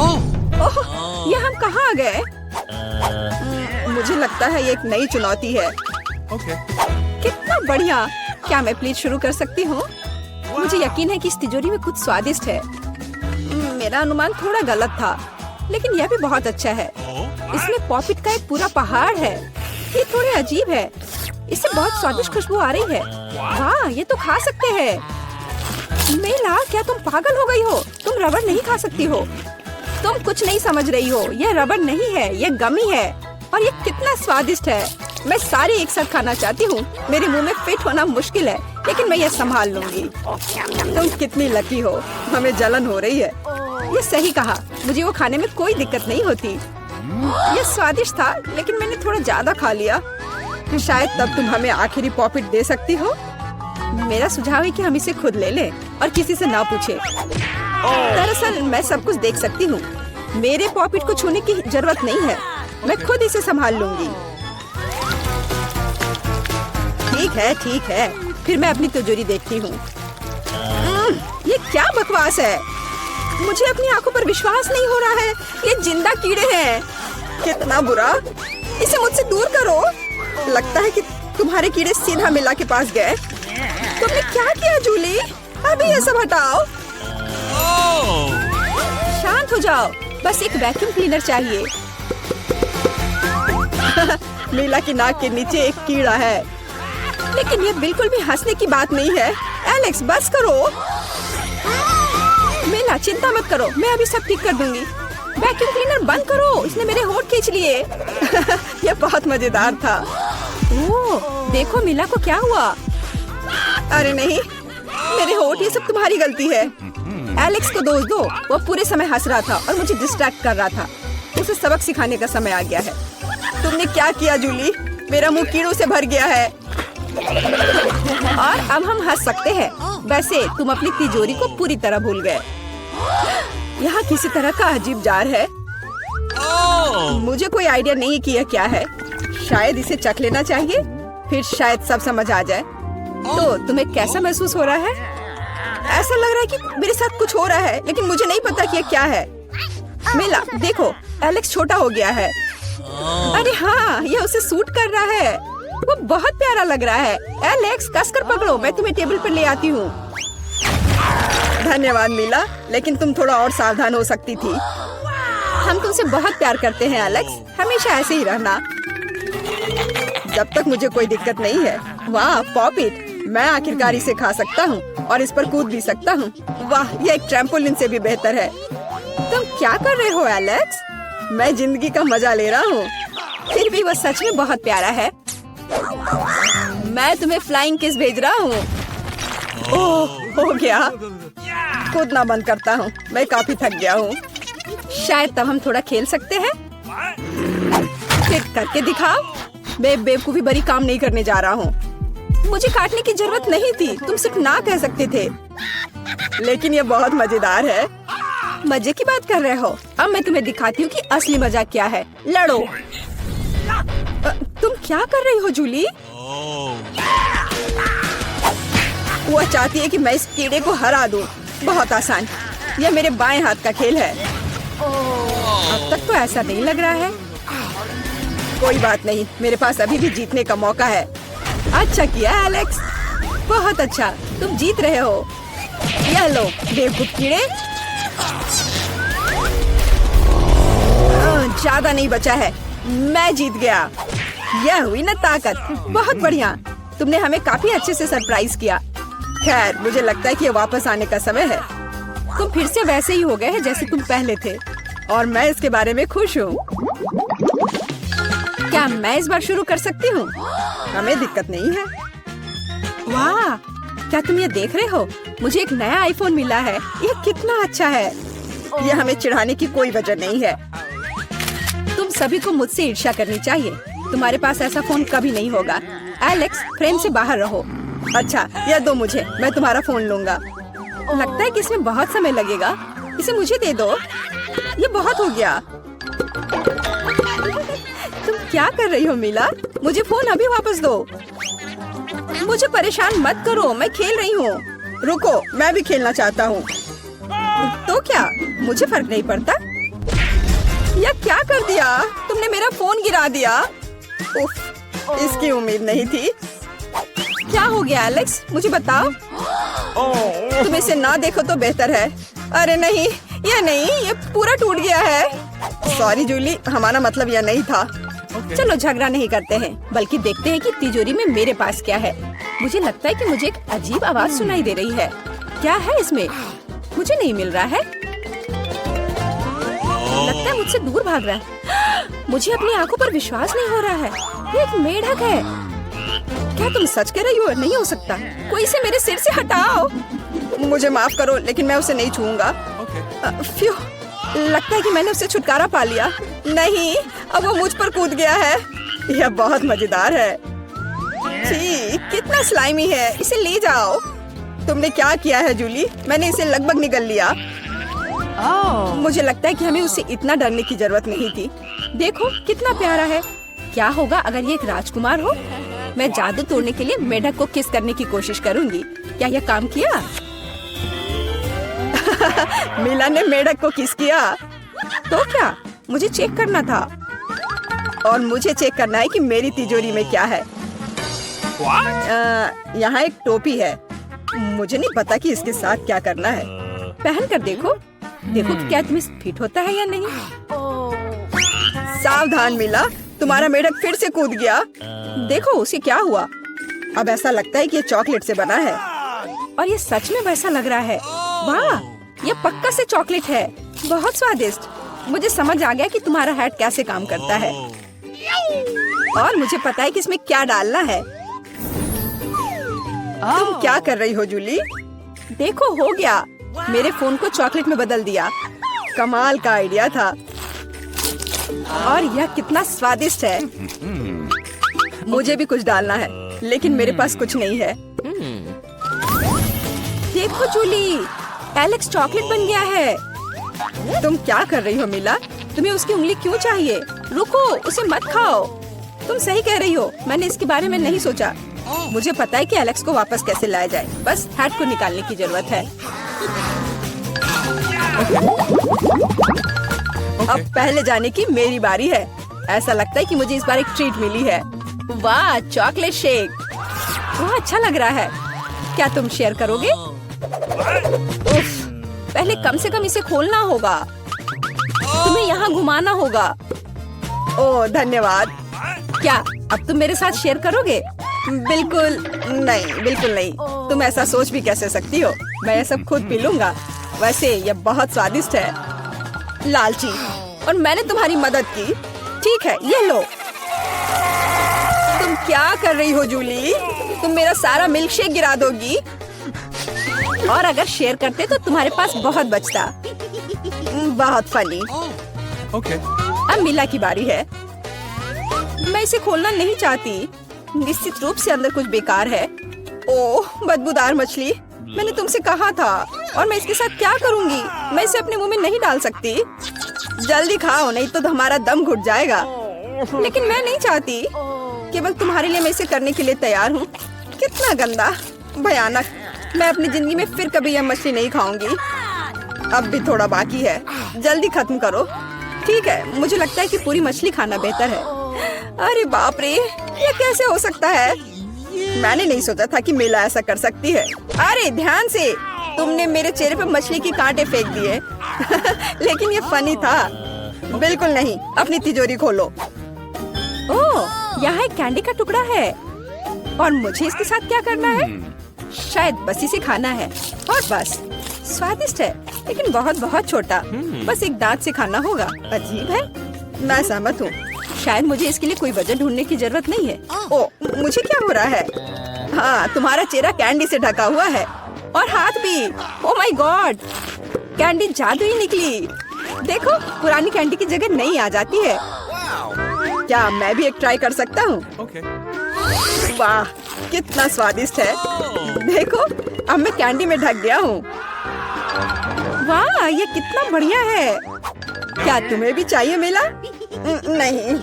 ओह, ये हम कहाँ आ गए? मुझे लगता है ये एक नई चुनौती है। कितना बढ़िया! क्या मैं प्लीज शुरू कर सकती हूँ? मुझे यकीन है कि इस तिजोरी में कुछ स्वादिष्ट है। मेरा अनुमान थोड़ा गलत था, लेकिन यह भी बहुत अच्छा है। इसमें पॉपिट का एक पूरा पहाड़ है। ये थोड़े अजीब है। इससे बहुत स्वादिष्ट खुशबू आ रही है। वाह, ये तो खा सकते हैं। मेला, क्या तुम पागल हो गई हो? तुम रबड़ नहीं खा सकती हो। तुम कुछ नहीं समझ रही हो। यह रबड़ नहीं है, यह गमी है। और ये कितना स्वादिष्ट है। मैं सारी एक साथ खाना चाहती हूँ। मेरे मुंह में फिट होना मुश्किल है, लेकिन मैं ये संभाल लूंगी। तुम कितनी लकी हो। हमें जलन हो रही है। ये सही कहा। मुझे वो खाने में कोई दिक्कत नहीं होती। ये स्वादिष्ट था, लेकिन मैंने थोड़ा ज्यादा खा लिया। शायद तब तुम हमें आखिरी पॉपिट दे सकती हो। मेरा सुझाव है कि हम इसे खुद ले लें और किसी से ना पूछे। दरअसल मैं सब कुछ देख सकती हूँ। मेरे पॉपिट को छूने की जरूरत नहीं है। मैं खुद इसे संभाल लूंगी। ठीक है। फिर मैं अपनी तिजोरी देखती हूँ। ये क्या बकवास है? मुझे अपनी आंखों पर विश्वास नहीं हो रहा है। ये जिंदा कीड़े हैं। कितना बुरा! इसे मुझसे दूर करो। लगता है कि तुम्हारे कीड़े सीधा मिला के पास गए। तुमने क्या किया जूली? अभी ये सब हटाओ। शांत हो जाओ। बस एक वैक्यूम क्लीनर चाहिए। मीला की नाक के नीचे एक कीड़ा है। लेकिन ये बिल्कुल भी हंसने की बात नहीं है। एलेक्स, बस करो। मीला, चिंता मत करो, मैं अभी सब ठीक कर दूंगी। वैक्यूम क्लीनर बंद करो, इसने मेरे होंठ खींच लिए। यह बहुत मजेदार था। ओह, देखो मीला को क्या हुआ। अरे नहीं, मेरे होंठ, ये सब तुम्हारी गलती है। एलेक्स को दोष दो। वो पूरे समय हंस रहा था और मुझे डिस्ट्रैक्ट कर रहा था। उसे सबक सिखाने का समय आ गया है। तुमने क्या किया जूली? मेरा मुंह कीड़ों से भर गया है। और अब हम हंस सकते हैं। वैसे तुम अपनी तिजोरी को पूरी तरह भूल गए। यहाँ किसी तरह का अजीब जार है। मुझे कोई आइडिया नहीं कि यह क्या है। शायद इसे चख लेना चाहिए, फिर शायद सब समझ आ जाए। तो तुम्हें कैसा महसूस हो रहा है? ऐसा लग रहा है कि मेरे साथ कुछ हो रहा है, लेकिन मुझे नहीं पता कि यह क्या है। मिला, देखो, एलेक्स छोटा हो गया है। अरे हाँ, यह उसे सूट कर रहा है। वो बहुत प्यारा लग रहा है। एलेक्स, कसकर पकड़ो, मैं तुम्हें टेबल पर ले आती हूँ। धन्यवाद मीला, लेकिन तुम थोड़ा और सावधान हो सकती थी। हम तुमसे बहुत प्यार करते हैं एलेक्स, हमेशा ऐसे ही रहना। जब तक मुझे कोई दिक्कत नहीं है। वाह, पॉपिट! मैं आखिरकार इसे खा सकता हूँ और इस पर कूद भी सकता हूँ। वाह, यह एक ट्रैम्पोलिन से भी बेहतर है। तुम क्या कर रहे हो एलेक्स? मैं जिंदगी का मजा ले रहा हूँ। फिर भी वो सच में बहुत प्यारा है। मैं तुम्हें फ्लाइंग किस भेज रहा हूँ। ओह, हो गया। कूदना बंद करता हूँ, मैं काफी थक गया हूँ। शायद तब हम थोड़ा खेल सकते हैं। फिर करके दिखाओ। मैं बेवकूफी भरी काम नहीं करने जा रहा हूँ। मुझे काटने की जरूरत नहीं थी, तुम सिर्फ ना कह सकते थे। लेकिन ये बहुत मजेदार है। मजे की बात कर रहे हो? अब मैं तुम्हें दिखाती हूँ कि असली मजा क्या है। लड़ो। तुम क्या कर रही हो जूली? वो चाहती है कि मैं इस कीड़े को हरा दूं। बहुत आसान। यह मेरे बाएं हाथ का खेल है। अब तक तो ऐसा नहीं लग रहा है। कोई बात नहीं, मेरे पास अभी भी जीतने का मौका है। अच्छा किया एलेक्स, बहुत अच्छा, तुम जीत रहे हो। यह लो बेवकूफ कीड़े। ज्यादा नहीं बचा है, मैं जीत गया। यह हुई ना ताकत। बहुत बढ़िया, तुमने हमें काफी अच्छे से सरप्राइज किया। खैर, मुझे लगता है कि ये वापस आने का समय है। तुम फिर से वैसे ही हो गए हैं जैसे तुम पहले थे, और मैं इसके बारे में खुश हूँ। क्या मैं इस बार शुरू कर सकती हूँ? हमें दिक्कत नहीं है। वाह, क्या तुम ये देख रहे हो? मुझे एक नया आईफोन मिला है। यह कितना अच्छा है। यह हमें चिढ़ाने की कोई वजह नहीं है। तुम सभी को मुझसे ईर्ष्या करनी चाहिए। तुम्हारे पास ऐसा फोन कभी नहीं होगा। एलेक्स, फ्रेम से बाहर रहो। अच्छा, यह दो मुझे, मैं तुम्हारा फोन लूंगा। लगता है कि इसमें बहुत समय लगेगा। इसे मुझे दे दो। ये बहुत हो गया। तुम क्या कर रही हो मीला? मुझे फोन अभी वापस दो। मुझे परेशान मत करो, मैं खेल रही हूँ। रुको, मैं भी खेलना चाहता हूँ। तो क्या, मुझे फर्क नहीं पड़ता। यह क्या कर दिया? तुमने मेरा फोन गिरा दिया। उफ, इसकी उम्मीद नहीं थी। क्या हो गया एलेक्स? मुझे बताओ। तुम इसे ना देखो तो बेहतर है। अरे नहीं, ये पूरा टूट गया है। सॉरी जूली, हमारा मतलब यह नहीं था। चलो झगड़ा नहीं करते हैं, बल्कि देखते हैं कि तिजोरी में मेरे पास क्या है। मुझे लगता है कि मुझे एक अजीब आवाज सुनाई दे रही है। क्या है इसमें? मुझे नहीं मिल रहा है। लगता है मुझसे दूर भाग रहा है। मुझे अपनी आंखों पर विश्वास नहीं हो रहा है। ये एक मेढक है। क्या तुम सच कह रही हो? नहीं हो सकता। कोई इसे मेरे सिर से हटाओ। मुझे माफ करो, लेकिन मैं उसे नहीं छूऊंगा। फ्यू, लगता है कि मैंने उसे छुटकारा पा लिया। नहीं, अब वो मुझ पर कूद गया है। यह बहुत मजेदार है। छी, कितना स्लाइमी है। इसे ले जाओ। तुमने क्या किया है जूली? मैंने इसे लगभग निगल लिया। मुझे लगता है कि हमें उससे इतना डरने की जरूरत नहीं थी। देखो कितना प्यारा है। क्या होगा अगर ये एक राजकुमार हो? मैं जादू तोड़ने के लिए मेढक को किस करने की कोशिश करूंगी। क्या यह काम किया? मिला ने मेढक को किस किया। तो क्या? मुझे चेक करना था। और मुझे चेक करना है कि मेरी तिजोरी में क्या है। यहाँ एक टोपी है। मुझे नहीं पता कि इसके साथ क्या करना है। पहन कर देखो कि क्या तुम्हें फिट होता है या नहीं। सावधान मिला, तुम्हारा मेढक फिर से कूद गया। देखो उसे क्या हुआ। अब ऐसा लगता है कि ये चॉकलेट से बना है। और ये सच में वैसा लग रहा है। वाह, ये पक्का से चॉकलेट है। बहुत स्वादिष्ट। मुझे समझ आ गया कि तुम्हारा हैट कैसे काम करता है। और मुझे पता है कि इसमें क्या डालना है। तुम क्या कर रही हो जूली? देखो हो गया। मेरे फोन को चॉकलेट में बदल दिया। कमाल का आइडिया था। और यह कितना स्वादिष्ट है। मुझे भी कुछ डालना है, लेकिन मेरे पास कुछ नहीं है। देखो जूली, एलेक्स चॉकलेट बन गया है। तुम क्या कर रही हो मिला? तुम्हें उसकी उंगली क्यों चाहिए? रुको, उसे मत खाओ। तुम सही कह रही हो, मैंने इसके बारे में नहीं सोचा। मुझे पता है कि एलेक्स को वापस कैसे लाया जाए। बस हैट को निकालने की जरूरत है। अब पहले जाने की मेरी बारी है। ऐसा लगता है कि मुझे इस बार एक ट्रीट मिली है। वाह, चॉकलेट शेक। वाह, अच्छा लग रहा है। क्या तुम शेयर करोगे? उफ, पहले कम से कम इसे खोलना होगा। तुम्हें यहाँ घुमाना होगा। ओह धन्यवाद। क्या अब तुम मेरे साथ शेयर करोगे? बिल्कुल नहीं। तुम ऐसा सोच भी कैसे सकती हो? मैं ये सब खुद पी लूंगा। वैसे ये बहुत स्वादिष्ट है। लालची, और मैंने तुम्हारी मदद की। ठीक है, ये लो। तुम क्या कर रही हो जूली? तुम मेरा सारा मिल्क शेक गिरा दोगी। और अगर शेयर करते तो तुम्हारे पास बहुत बचता। बहुत फनी। अब मिला की बारी है। मैं इसे खोलना नहीं चाहती। निश्चित रूप से अंदर कुछ बेकार है। ओह, बदबूदार मछली। मैंने तुमसे कहा था। और मैं इसके साथ क्या करूंगी? मैं इसे अपने मुंह में नहीं डाल सकती। जल्दी खाओ, नहीं तो हमारा दम घुट जाएगा। लेकिन मैं नहीं चाहती। केवल तुम्हारे लिए मैं इसे करने के लिए तैयार हूँ। कितना गंदा, भयानक। मैं अपनी जिंदगी में फिर कभी यह मछली नहीं खाऊंगी। अब भी थोड़ा बाकी है। जल्दी खत्म करो। ठीक है, मुझे लगता है कि पूरी मछली खाना बेहतर है। अरे बाप रे, ये कैसे हो सकता है? मैंने नहीं सोचा था कि मेला ऐसा कर सकती है। अरे ध्यान से, तुमने मेरे चेहरे पे मछली के कांटे फेंक दिए। लेकिन ये फनी था। बिल्कुल नहीं, अपनी तिजोरी खोलो। ओह, यहाँ एक कैंडी का टुकड़ा है। और मुझे इसके साथ क्या करना है? शायद बस इसे खाना है। और बस, स्वादिष्ट है, लेकिन बहुत बहुत छोटा। बस एक दांत से खाना होगा। अजीब है। मैं सहमत हूँ। शायद मुझे इसके लिए कोई वजह ढूंढने की जरूरत नहीं है। ओह, मुझे क्या हो रहा है? हाँ, तुम्हारा चेहरा कैंडी से ढका हुआ है। और हाथ भी। ओह माय गॉड, कैंडी जादू ही निकली। देखो, पुरानी कैंडी की जगह नई आ जाती है। क्या मैं भी एक ट्राई कर सकता हूँ? वाह, कितना स्वादिष्ट है। देखो, अब मैं कैंडी में ढक गया हूँ। वाह, ये कितना बढ़िया है। क्या तुम्हें भी चाहिए मिला? नहीं।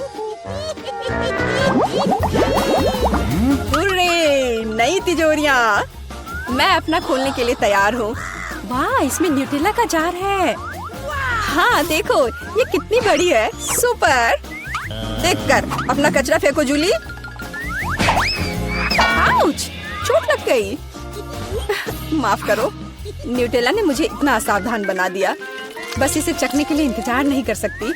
हुर्रे, नई तिजोरियाँ। मैं अपना खोलने के लिए तैयार हूँ। वाह, इसमें न्यूटेला का जार है। हाँ देखो, ये कितनी बड़ी है। सुपर। देखकर अपना कचरा फेंको जूली। आउच, चोट लग गई। माफ करो, न्यूटेला ने मुझे इतना असावधान बना दिया। बस इसे चखने के लिए इंतजार नहीं कर सकती।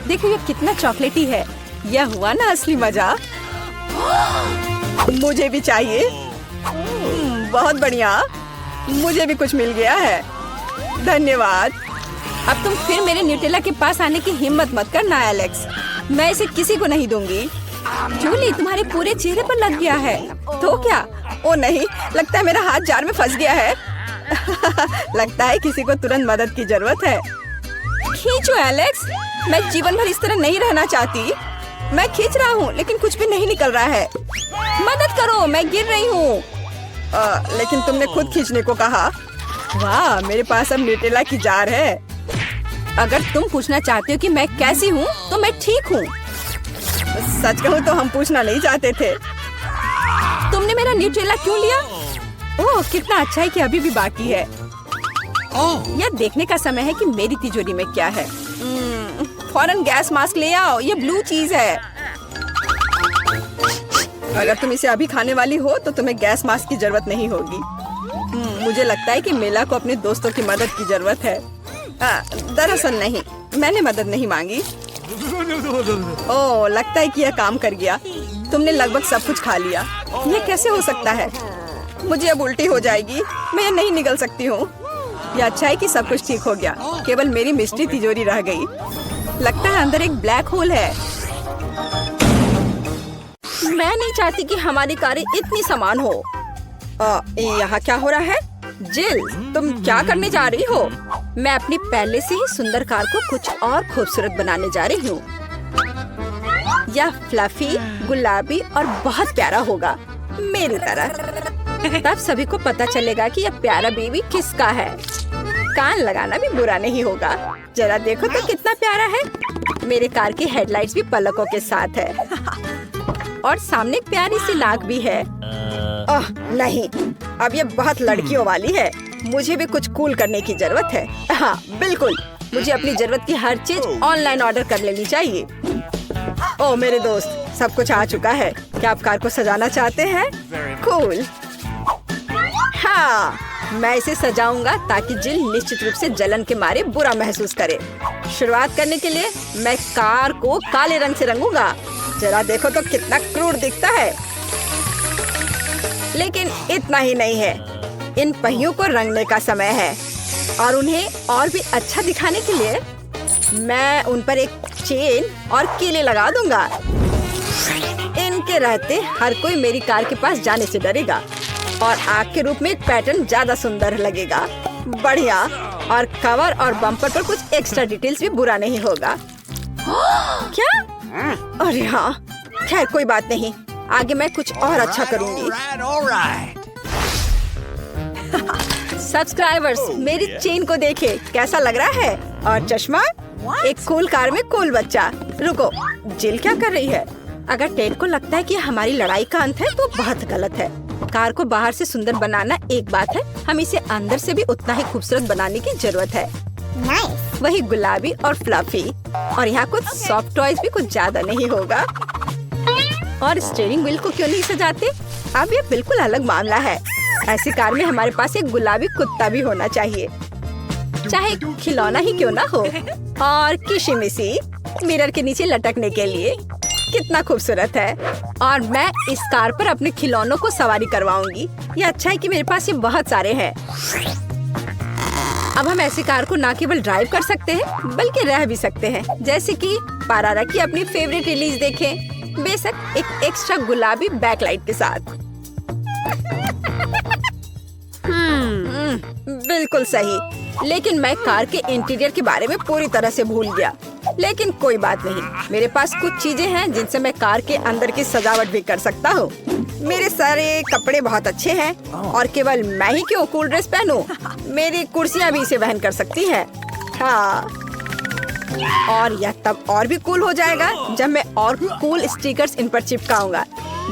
देखो ये कितना चॉकलेटी है। यह हुआ ना असली मजा। मुझे भी चाहिए। बहुत बढ़िया, मुझे भी कुछ मिल गया है। धन्यवाद। अब तुम फिर मेरे न्यूटेला के पास आने की हिम्मत मत करना एलेक्स। मैं इसे किसी को नहीं दूंगी। जूली, तुम्हारे पूरे चेहरे पर लग गया है। तो क्या? ओ नहीं, लगता है मेरा हाथ जार में फंस गया है। लगता है किसी को तुरंत मदद की जरूरत है। खींचो एलेक्स, मैं जीवन भर इस तरह नहीं रहना चाहती। मैं खींच रहा हूँ लेकिन कुछ भी नहीं निकल रहा है। मदद करो, मैं गिर रही हूँ। लेकिन तुमने खुद खींचने को कहा। वाह, मेरे पास अब न्यूटेला की जार है। अगर तुम पूछना चाहते हो कि मैं कैसी हूँ तो मैं ठीक हूँ। सच कहूँ तो हम पूछना नहीं चाहते थे। तुमने मेरा न्यूटेला क्यों लिया? ओह, कितना अच्छा है कि अभी भी बाकी है। यह देखने का समय है कि मेरी तिजोरी में क्या है। फौरन गैस मास्क ले आओ, ये ब्लू चीज है। अगर तुम इसे अभी खाने वाली हो तो तुम्हें गैस मास्क की जरूरत नहीं होगी। मुझे लगता है कि मेला को अपने दोस्तों की मदद की जरूरत है। दरअसल नहीं, मैंने मदद नहीं मांगी। ओह, लगता है कि यह काम कर गया। तुमने लगभग सब कुछ खा लिया। यह कैसे हो सकता है? मुझे अब उल्टी हो जाएगी। मैं यह नहीं निगल सकती हूँ। यह अच्छा है कि सब कुछ ठीक हो गया। केवल मेरी मिस्ट्री तिजोरी रह गई। लगता है अंदर एक ब्लैक होल है। मैं नहीं चाहती कि हमारी कारें इतनी समान हो। यहाँ क्या हो रहा है? जिल, तुम क्या करने जा रही हो? मैं अपनी पहले से ही सुंदर कार को कुछ और खूबसूरत बनाने जा रही हूँ। यह फ्लफी, गुलाबी और बहुत प्यारा होगा, मेरी तरह। तब सभी को पता चलेगा कि यह प्यारा बेबी किसका है। कान लगाना भी बुरा नहीं होगा। जरा देखो तो कितना प्यारा है। मेरे कार की हेडलाइट्स भी पलकों के साथ है और सामने एक प्यारी सी नाक भी है। ओह नहीं, अब ये बहुत लड़कियों वाली है। मुझे भी कुछ कूल करने की जरूरत है। हाँ बिल्कुल, मुझे अपनी जरूरत की हर चीज ऑनलाइन ऑर्डर कर लेनी चाहिए। ओह मेरे दोस्त, सब कुछ आ चुका है। क्या आप कार को सजाना चाहते हैं? कूल। हाँ, मैं इसे सजाऊंगा ताकि जिल निश्चित रूप से जलन के मारे बुरा महसूस करे। शुरुआत करने के लिए मैं कार को काले रंग से रंगूंगा। जरा देखो तो कितना क्रूर दिखता है। लेकिन इतना ही नहीं है, इन पहियों को रंगने का समय है और उन्हें और भी अच्छा दिखाने के लिए मैं उन पर एक चेन और कीले लगा दूंगा। इनके रहते हर कोई मेरी कार के पास जाने से डरेगा और आग के रूप में एक पैटर्न ज्यादा सुंदर लगेगा। बढ़िया। और कवर और बम्पर पर कुछ एक्स्ट्रा डिटेल्स भी बुरा नहीं होगा। क्या? अरे हाँ, खैर कोई बात नहीं, आगे मैं कुछ और अच्छा करूंगी। सब्सक्राइबर्स, मेरी चेन को देखे, कैसा लग रहा है? और चश्मा, एक कूल कार में कूल बच्चा। रुको, जिल क्या कर रही है? अगर टेड को लगता है कि हमारी लड़ाई का अंत है तो बहुत गलत है। कार को बाहर से सुंदर बनाना एक बात है, हम इसे अंदर से भी उतना ही खूबसूरत बनाने की जरूरत है। वही गुलाबी और फ्लफी, और यहाँ कुछ सॉफ्ट टॉयज भी कुछ ज्यादा नहीं होगा। और स्टीयरिंग व्हील को क्यों नहीं सजाते? अब ये बिल्कुल अलग मामला है। ऐसी कार में हमारे पास एक गुलाबी कुत्ता भी होना चाहिए, चाहे खिलौना ही क्यों ना हो। और किशिमिशी मिरर के नीचे लटकने के लिए, कितना खूबसूरत है। और मैं इस कार पर अपने खिलौनों को सवारी करवाऊंगी। ये अच्छा है कि मेरे पास ये बहुत सारे हैं। अब हम ऐसी कार को न केवल ड्राइव कर सकते हैं बल्कि रह भी सकते हैं। जैसे कि पारारा की अपनी फेवरेट रिलीज देखें, बेशक एक एक्स्ट्रा गुलाबी बैकलाइट के साथ। बिल्कुल सही, लेकिन मैं कार के इंटीरियर के बारे में पूरी तरह से भूल गया। लेकिन कोई बात नहीं, मेरे पास कुछ चीजें हैं जिनसे मैं कार के अंदर की सजावट भी कर सकता हूँ। मेरे सारे कपड़े बहुत अच्छे हैं और केवल मैं ही क्यों कूल ड्रेस पहनूं? मेरी कुर्सियाँ भी इसे वहन कर सकती हैं। हाँ, और यह तब और भी कूल हो जाएगा जब मैं और कूल स्टिकर्स इन पर चिपकाऊंगा,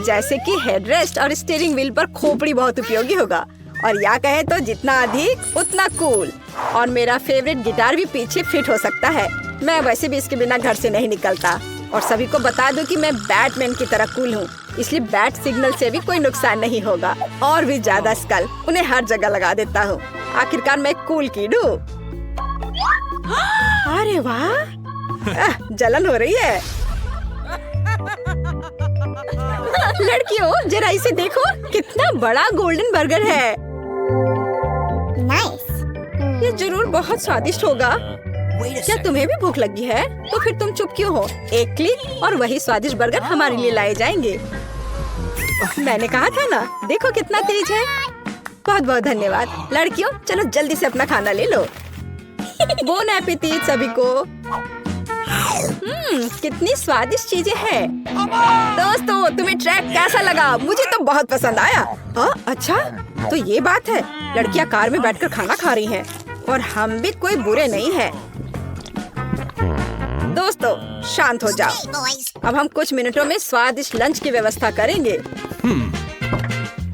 जैसे कि हेडरेस्ट और स्टीयरिंग व्हील पर खोपड़ी बहुत उपयोगी होगा। और या कहे तो जितना अधिक उतना कूल। और मेरा फेवरेट गिटार भी पीछे फिट हो सकता है। मैं वैसे भी इसके बिना घर से नहीं निकलता। और सभी को बता दूं कि मैं बैटमैन की तरह कूल हूँ, इसलिए बैट सिग्नल से भी कोई नुकसान नहीं होगा। और भी ज्यादा स्कल उन्हें हर जगह लगा देता हूँ। आखिरकार मैं कूल किड हूँ। अरे वाह, जलन हो रही है। लड़कियों जरा इसे देखो, कितना बड़ा गोल्डन बर्गर है। नाइस। ये जरूर बहुत स्वादिष्ट होगा। क्या तुम्हें भी भूख लगी है? तो फिर तुम चुप क्यों हो? एक क्लिक और वही स्वादिष्ट बर्गर हमारे लिए लाए जाएंगे। मैंने कहा था ना, देखो कितना तेज है। बहुत बहुत धन्यवाद। लड़कियों चलो जल्दी से अपना खाना ले लो। बोन एपेटाइट सभी को। कितनी स्वादिष्ट चीजें हैं। दोस्तों तुम्हें ट्रैक कैसा लगा? मुझे तो बहुत पसंद आया। अच्छा तो ये बात है, लड़कियां कार में बैठकर खाना खा रही हैं और हम भी कोई बुरे नहीं हैं। दोस्तों शांत हो जाओ। अब हम कुछ मिनटों में स्वादिष्ट लंच की व्यवस्था करेंगे।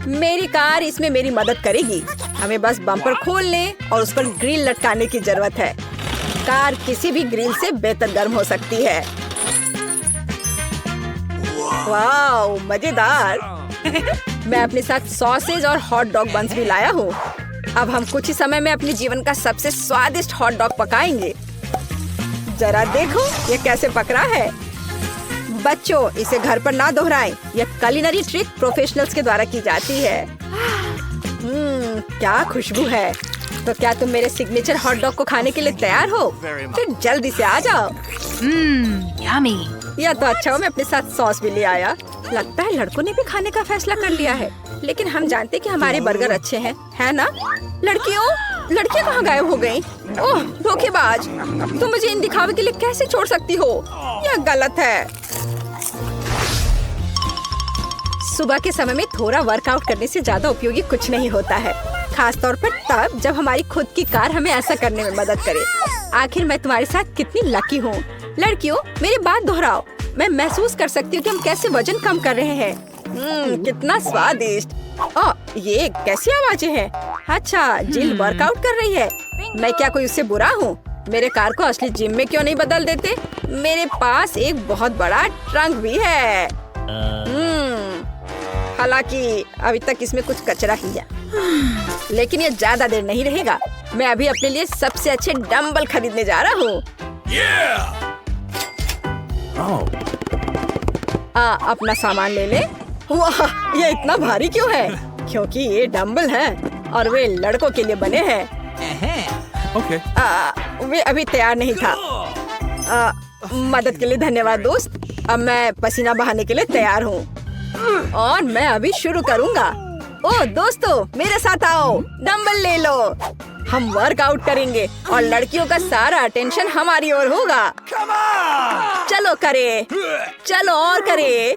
मेरी कार इसमें मेरी मदद करेगी। हमें बस बम्पर खोलने और उस पर ग्रिल लटकाने की जरूरत है। कार किसी भी ग्रिल से बेहतर गर्म हो सकती है। वाओ मजेदार। मैं अपने साथ सॉसेज और हॉट डॉग बंस भी लाया हूँ। अब हम कुछ ही समय में अपने जीवन का सबसे स्वादिष्ट हॉट डॉग पकाएंगे। जरा देखो ये कैसे पक रहा है। बच्चों इसे घर पर ना दोहराएं। यह कुलिनरी ट्रिक प्रोफेशनल्स के द्वारा की जाती है। क्या खुशबू है। तो क्या तुम मेरे सिग्नेचर हॉट डॉग को खाने के लिए तैयार हो? फिर जल्दी से आ जाओ। यम्मी। यह तो अच्छा हो मैं अपने साथ सॉस भी ले आया। लगता है लड़कों ने भी खाने का फैसला कर लिया है, लेकिन हम जानते कि हमारे बर्गर अच्छे हैं, है ना? लड़कियां कहाँ गायब हो गयी? ओह धोखेबाज, तुम मुझे इन दिखावे के लिए कैसे छोड़ सकती हो? यह गलत है। सुबह के समय में थोड़ा वर्कआउट करने से ज्यादा उपयोगी कुछ नहीं होता है, खास तौर पर तब जब हमारी खुद की कार हमें ऐसा करने में मदद करे। आखिर मैं तुम्हारे साथ कितनी लकी हूँ। लड़कियों मेरी बात दोहराओ। मैं महसूस कर सकती हूँ कि हम कैसे वजन कम कर रहे हैं। कितना स्वादिष्ट। ये कैसी आवाजें हैं? अच्छा जिल वर्कआउट कर रही है। मैं क्या कोई उससे बुरा हूँ? मेरे कार को असली जिम में क्यों नहीं बदल देते? मेरे पास एक बहुत बड़ा ट्रंक भी है। हालांकि अभी तक इसमें कुछ कचरा ही है, लेकिन ये ज्यादा देर नहीं रहेगा। मैं अभी अपने लिए सबसे अच्छे डंबल खरीदने जा रहा हूँ। अपना सामान ले ले। वाह ये इतना भारी क्यों है? क्योंकि ये डंबल हैं और वे लड़कों के लिए बने हैं। वे अभी तैयार नहीं था। मदद के लिए धन्यवाद दोस्त। अब मैं पसीना बहाने के लिए तैयार हूँ और मैं अभी शुरू करूँगा। ओह दोस्तों मेरे साथ आओ, डंबल ले लो। हम वर्कआउट करेंगे और लड़कियों का सारा अटेंशन हमारी ओर होगा। चलो करे, चलो और करे।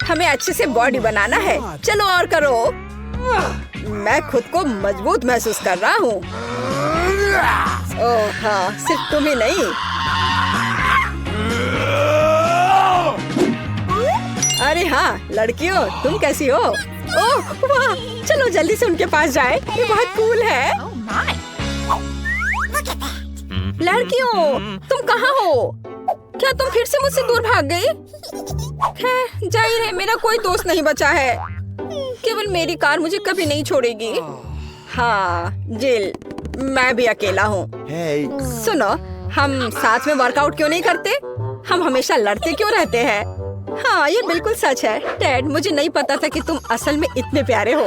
हमें अच्छे से बॉडी बनाना है। चलो और करो। मैं खुद को मजबूत महसूस कर रहा हूँ। ओह हाँ, सिर्फ तुम ही नहीं। अरे हाँ लड़कियों तुम कैसी हो? ओह वाह, चलो जल्दी से उनके पास जाएं। ये बहुत कूल है। लड़कियों तुम कहाँ हो? क्या तुम फिर से मुझसे दूर भाग गई? खैर जाहिर है मेरा कोई दोस्त नहीं बचा है। केवल मेरी कार मुझे कभी नहीं छोड़ेगी। हाँ जिल, मैं भी अकेला हूँ। सुनो, हम साथ में वर्कआउट क्यों नहीं करते? हम हमेशा लड़ते क्यों रहते हैं? हाँ ये बिल्कुल सच है। टेड, मुझे नहीं पता था कि तुम असल में इतने प्यारे हो।